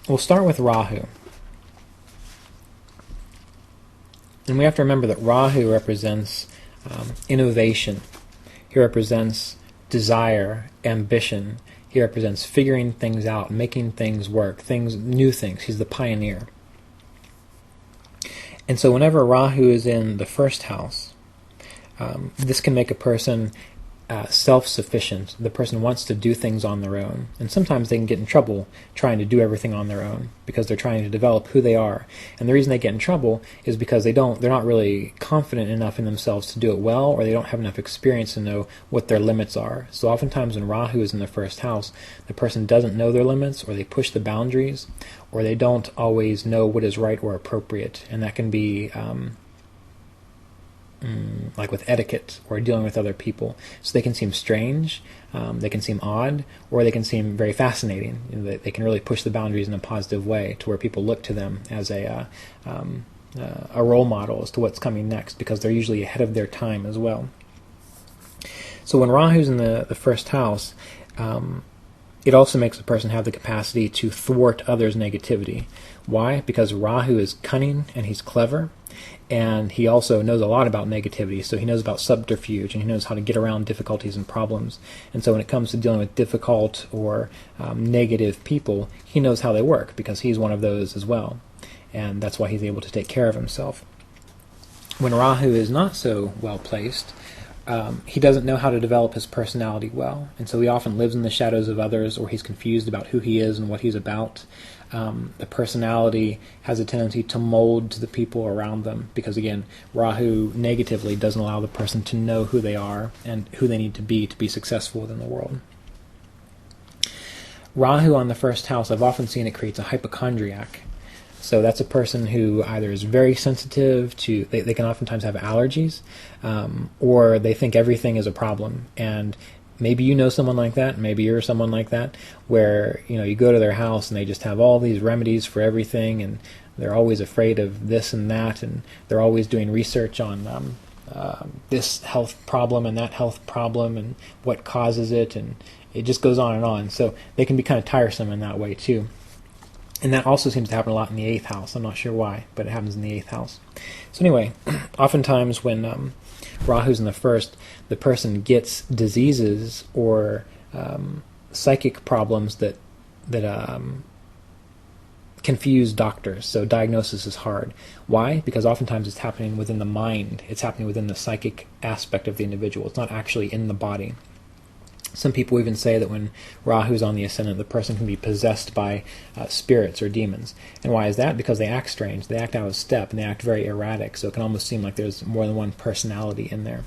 we'll start with Rahu. And we have to remember that Rahu represents innovation. He represents desire, ambition. He represents figuring things out, making things work, new things. He's the pioneer. And so whenever Rahu is in the first house, this can make a person self-sufficient. The person wants to do things on their own. And sometimes they can get in trouble trying to do everything on their own because they're trying to develop who they are. And the reason they get in trouble is because they're not really confident enough in themselves to do it well, or they don't have enough experience to know what their limits are. So oftentimes when Rahu is in the first house, the person doesn't know their limits, or they push the boundaries, or they don't always know what is right or appropriate. And that can be like with etiquette or dealing with other people. So they can seem strange, they can seem odd, or they can seem very fascinating. They can really push the boundaries in a positive way to where people look to them as a role model as to what's coming next, because they're usually ahead of their time as well. So when Rahu's in the first house, it also makes a person have the capacity to thwart others' negativity. Why? Because Rahu is cunning and he's clever, and he also knows a lot about negativity. So he knows about subterfuge, and he knows how to get around difficulties and problems. And so when it comes to dealing with difficult or negative people, he knows how they work, because he's one of those as well. And that's why he's able to take care of himself. When Rahu is not so well placed, he doesn't know how to develop his personality well, and so he often lives in the shadows of others, or he's confused about who he is and what he's about. The personality has a tendency to mold to the people around them, because again, Rahu negatively doesn't allow the person to know who they are and who they need to be successful within the world. Rahu on the first house, I've often seen it creates a hypochondriac. So that's a person who either is very sensitive to, they can oftentimes have allergies, or they think everything is a problem. And maybe you know someone like that, maybe you're someone like that, where you go to their house and they just have all these remedies for everything, and they're always afraid of this and that, and they're always doing research on this health problem and that health problem and what causes it, and it just goes on and on. So they can be kind of tiresome in that way too. And that also seems to happen a lot in the 8th house. I'm not sure why, but it happens in the 8th house. So anyway, oftentimes when Rahu's in the first, the person gets diseases or psychic problems that confuse doctors. So diagnosis is hard. Why? Because oftentimes it's happening within the mind. It's happening within the psychic aspect of the individual. It's not actually in the body. Some people even say that when Rahu's on the ascendant, the person can be possessed by spirits or demons. And why is that? Because they act strange, they act out of step, and they act very erratic, so it can almost seem like there's more than one personality in there.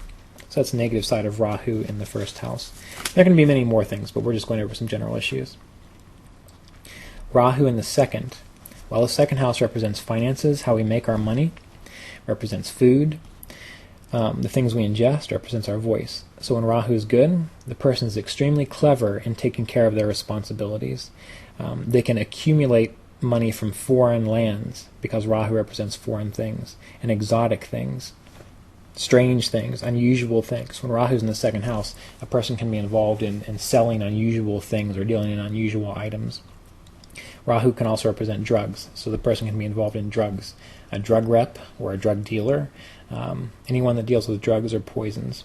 So that's the negative side of Rahu in the first house. There can be many more things, but we're just going over some general issues. Rahu in the second. Well, the second house represents finances, how we make our money, represents food. The things we ingest represents our voice. So when Rahu is good, the person is extremely clever in taking care of their responsibilities. They can accumulate money from foreign lands, because Rahu represents foreign things and exotic things, strange things, unusual things. When Rahu's in the second house, a person can be involved in selling unusual things or dealing in unusual items. Rahu can also represent drugs, so the person can be involved in drugs. A drug rep or a drug dealer, anyone that deals with drugs or poisons.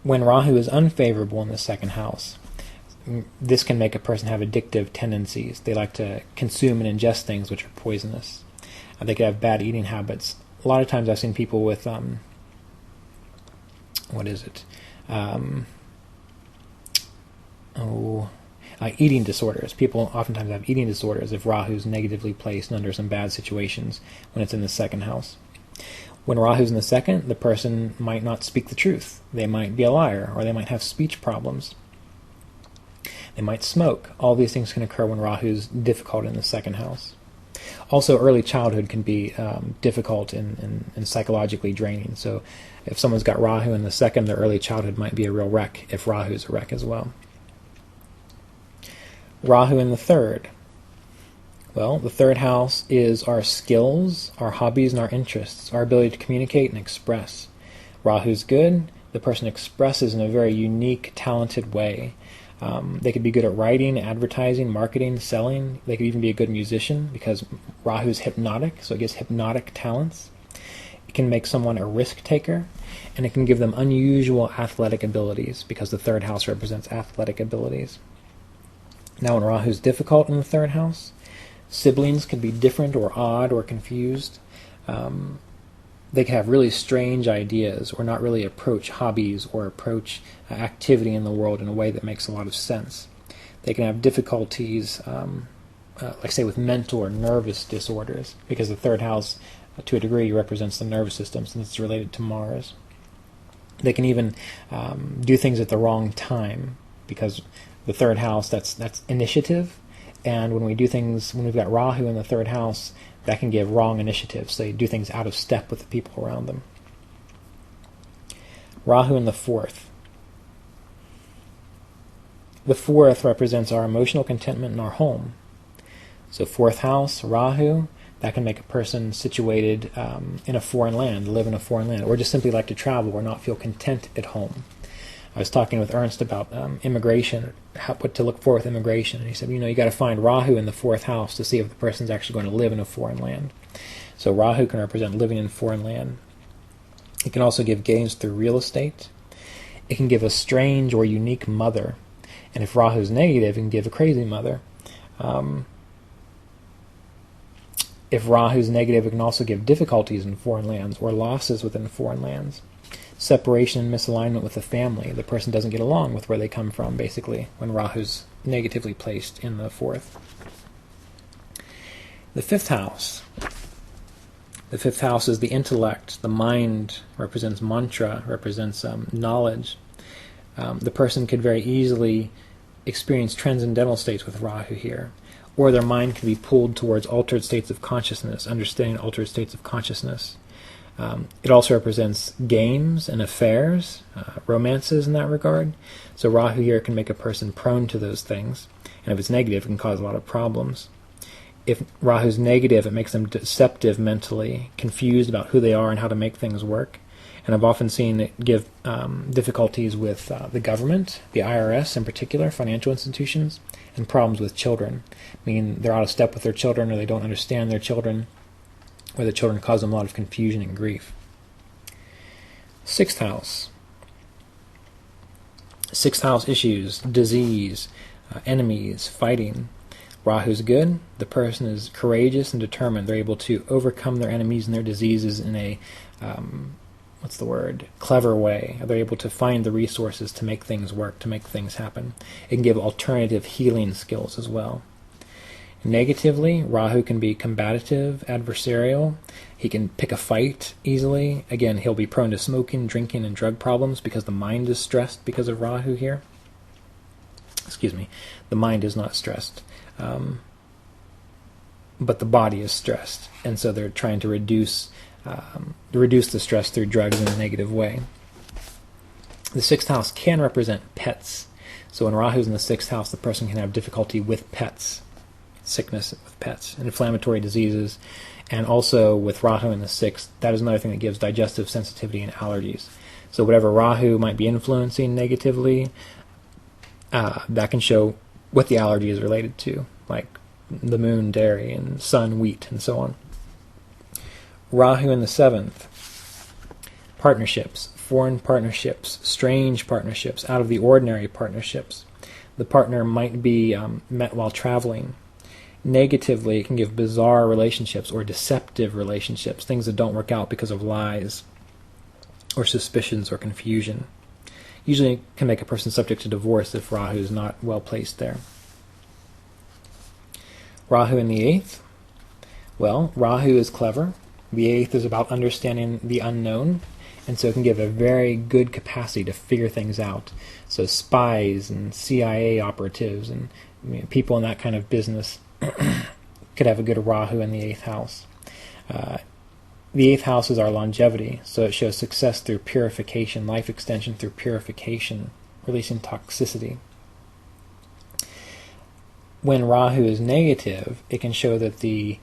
When Rahu is unfavorable in the second house, this can make a person have addictive tendencies. They like to consume and ingest things which are poisonous. They could have bad eating habits. A lot of times I've seen people with, eating disorders. People oftentimes have eating disorders if Rahu's negatively placed under some bad situations when it's in the second house. When Rahu's in the second, the person might not speak the truth. They might be a liar, or they might have speech problems. They might smoke. All these things can occur when Rahu's difficult in the second house. Also, early childhood can be difficult and psychologically draining. So if someone's got Rahu in the second, their early childhood might be a real wreck if Rahu's a wreck as well. Rahu in the third. Well, the third house is our skills, our hobbies, and our interests, our ability to communicate and express. Rahu's good. The person expresses in a very unique, talented way. They could be good at writing, advertising, marketing, selling. They could even be a good musician because Rahu is hypnotic, so it gives hypnotic talents. It can make someone a risk taker, and it can give them unusual athletic abilities because the third house represents athletic abilities. Now, when Rahu is difficult in the third house, siblings can be different or odd or confused. They can have really strange ideas or not really approach hobbies or approach activity in the world in a way that makes a lot of sense. They can have difficulties, like say with mental or nervous disorders, because the third house, to a degree, represents the nervous system since it's related to Mars. They can even do things at the wrong time, because the third house, that's initiative, and when we do things, when we've got Rahu in the third house, that can give wrong initiatives. They do things out of step with the people around them. Rahu in the fourth. The fourth represents our emotional contentment in our home. So fourth house, Rahu, that can make a person situated in a foreign land, live in a foreign land, or just simply like to travel or not feel content at home. I was talking with Ernst about immigration, what to look for with immigration, and he said, you got to find Rahu in the fourth house to see if the person's actually going to live in a foreign land. So Rahu can represent living in foreign land. It can also give gains through real estate. It can give a strange or unique mother, and if Rahu is negative, it can give a crazy mother. If Rahu is negative, it can also give difficulties in foreign lands or losses within foreign lands. Separation and misalignment with the family. The person doesn't get along with where they come from, basically, when Rahu's negatively placed in the fourth. The fifth house. The fifth house is the intellect. The mind represents mantra, represents knowledge. The person could very easily experience transcendental states with Rahu here, or their mind can be pulled towards altered states of consciousness, understanding altered states of consciousness. It also represents games and affairs, romances in that regard. So Rahu here can make a person prone to those things, and if it's negative, it can cause a lot of problems. If Rahu's negative, it makes them deceptive mentally, confused about who they are and how to make things work. And I've often seen it give difficulties with the government, the IRS in particular, financial institutions, and problems with children. Meaning they're out of step with their children, or they don't understand their children, or the children cause them a lot of confusion and grief. Sixth house. Sixth house issues, disease, enemies, fighting. Rahu's good. The person is courageous and determined. They're able to overcome their enemies and their diseases in a, clever way. They're able to find the resources to make things work, to make things happen. It can give alternative healing skills as well. Negatively, Rahu can be combative, adversarial. He can pick a fight easily. Again, he'll be prone to smoking, drinking, and drug problems because the mind is stressed because of Rahu here. The mind is not stressed, but the body is stressed, and so they're trying to reduce the stress through drugs in a negative way. The sixth house can represent pets. So when Rahu's in the sixth house, the person can have difficulty with pets. Sickness with pets, inflammatory diseases, and also with Rahu in the sixth, that is another thing that gives digestive sensitivity and allergies. So whatever Rahu might be influencing negatively, that can show what the allergy is related to, like the moon, dairy, and sun, wheat, and so on. Rahu in the seventh, partnerships, foreign partnerships, strange partnerships, out of the ordinary partnerships. The partner might be met while traveling. Negatively, it can give bizarre relationships or deceptive relationships, things that don't work out because of lies or suspicions or confusion. Usually it can make a person subject to divorce if Rahu is not well placed there. Rahu in the eighth. Well, Rahu is clever. The eighth is about understanding the unknown, and so it can give a very good capacity to figure things out. So spies and CIA operatives and people in that kind of business could have a good Rahu in the eighth house. The eighth house is our longevity, so it shows success through purification, life extension through purification, releasing toxicity. When Rahu is negative, it can show that the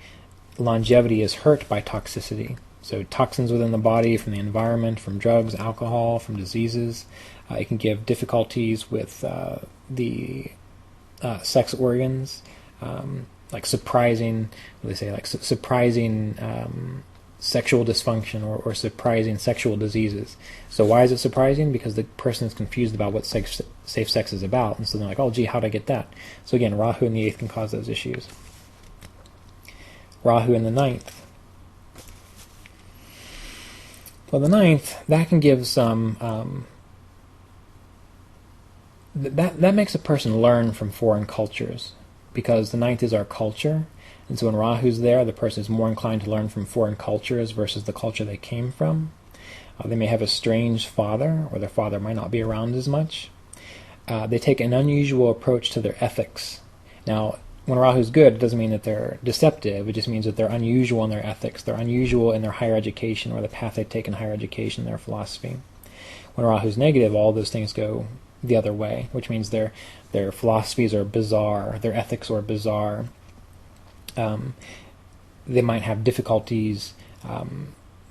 longevity is hurt by toxicity. So toxins within the body, from the environment, from drugs, alcohol, from diseases. It can give difficulties with the sex organs, like surprising, what do they say, like surprising sexual dysfunction or surprising sexual diseases. So why is it surprising? Because the person is confused about what safe sex is about, and so they're like, oh gee, how'd I get that? So again, Rahu in the 8th can cause those issues. Rahu in the 9th. Well, the 9th, that can give some, that makes a person learn from foreign cultures, because the 9th is our culture, and so when Rahu's there, the person is more inclined to learn from foreign cultures versus the culture they came from. They may have a strange father, or their father might not be around as much. They take an unusual approach to their ethics. Now, when Rahu's good, it doesn't mean that they're deceptive. It just means that they're unusual in their ethics. They're unusual in their higher education, or the path they take in higher education, their philosophy. When Rahu's negative, all those things go the other way, which means their philosophies are bizarre, their ethics are bizarre. They might have difficulties.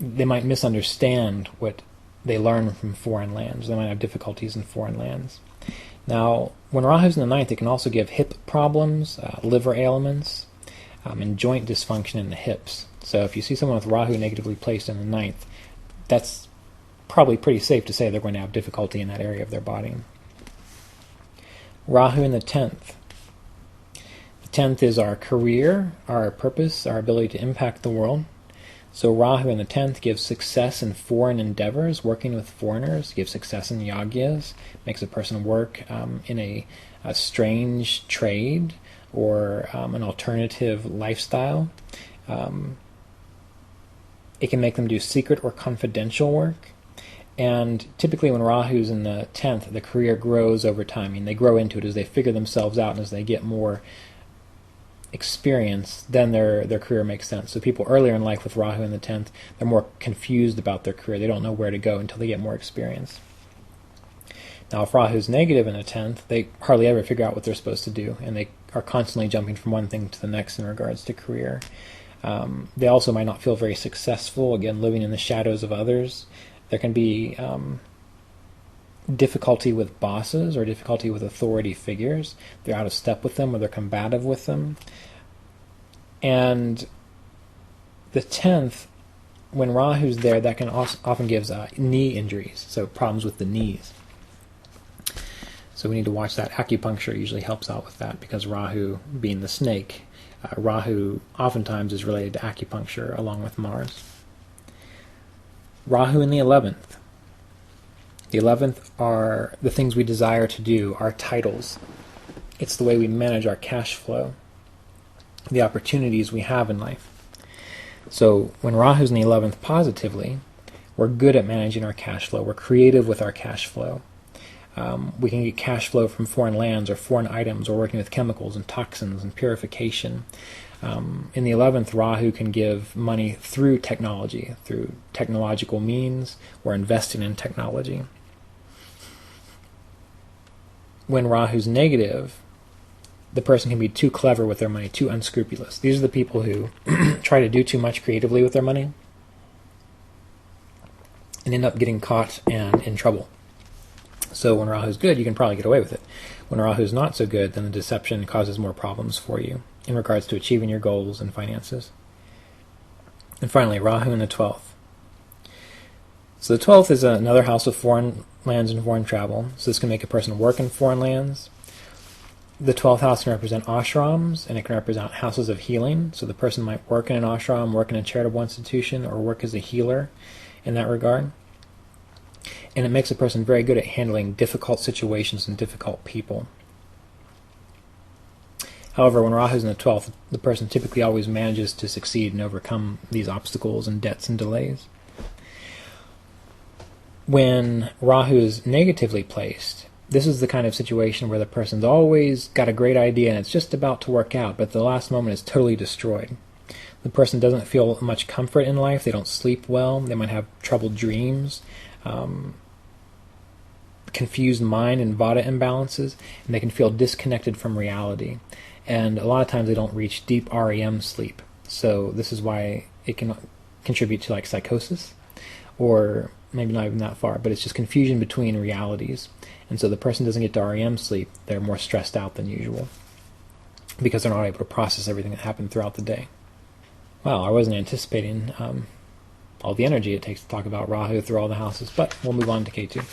They might misunderstand what they learn from foreign lands. They might have difficulties in foreign lands. Now, when Rahu's in the 9th, it can also give hip problems, liver ailments, and joint dysfunction in the hips. So if you see someone with Rahu negatively placed in the 9th, that's probably pretty safe to say they're going to have difficulty in that area of their body. Rahu in the 10th. The 10th is our career, our purpose, our ability to impact the world. So Rahu in the 10th gives success in foreign endeavors, working with foreigners, gives success in yagyas, makes a person work in a strange trade or an alternative lifestyle. It can make them do secret or confidential work. And typically when Rahu's in the 10th, the career grows over time. I mean, they grow into it as they figure themselves out and as they get more experience, then their career makes sense. So people earlier in life with Rahu in the 10th, they're more confused about their career. They don't know where to go until they get more experience. Now, if Rahu's negative in the 10th, they hardly ever figure out what they're supposed to do, and they are constantly jumping from one thing to the next in regards to career. They also might not feel very successful, again, living in the shadows of others. There can be difficulty with bosses or difficulty with authority figures. They're out of step with them, or they're combative with them. And the 10th, when Rahu's there, that can often gives knee injuries, so problems with the knees. So we need to watch that. Acupuncture usually helps out with that, because Rahu being the snake, Rahu oftentimes is related to acupuncture along with Mars. Rahu in the 11th. The 11th are the things we desire to do, our titles. It's the way we manage our cash flow, the opportunities we have in life. So when Rahu's in the 11th positively, we're good at managing our cash flow. We're creative with our cash flow. We can get cash flow from foreign lands or foreign items, or working with chemicals and toxins and purification. In the 11th, Rahu can give money through technology, through technological means, or investing in technology. When Rahu's negative, the person can be too clever with their money, too unscrupulous. These are the people who try to do too much creatively with their money and end up getting caught and in trouble. So when Rahu's good, you can probably get away with it. When Rahu's not so good, then the deception causes more problems for you in regards to achieving your goals and finances. And finally, Rahu in the 12th. So the 12th is another house of foreign lands and foreign travel. So this can make a person work in foreign lands. The 12th house can represent ashrams, and it can represent houses of healing. So the person might work in an ashram, work in a charitable institution, or work as a healer in that regard. And it makes a person very good at handling difficult situations and difficult people. However, when Rahu's in the 12th, the person typically always manages to succeed and overcome these obstacles and debts and delays. When Rahu is negatively placed, this is the kind of situation where the person's always got a great idea and it's just about to work out, but at the last moment it's totally destroyed. The person doesn't feel much comfort in life. They don't sleep well. They might have troubled dreams, confused mind and vata imbalances, and they can feel disconnected from reality. And a lot of times they don't reach deep REM sleep. So this is why it can contribute to like psychosis, or maybe not even that far, but it's just confusion between realities. And so the person doesn't get to REM sleep. They're more stressed out than usual because they're not able to process everything that happened throughout the day. Well, I wasn't anticipating all the energy it takes to talk about Rahu through all the houses, but we'll move on to Ketu.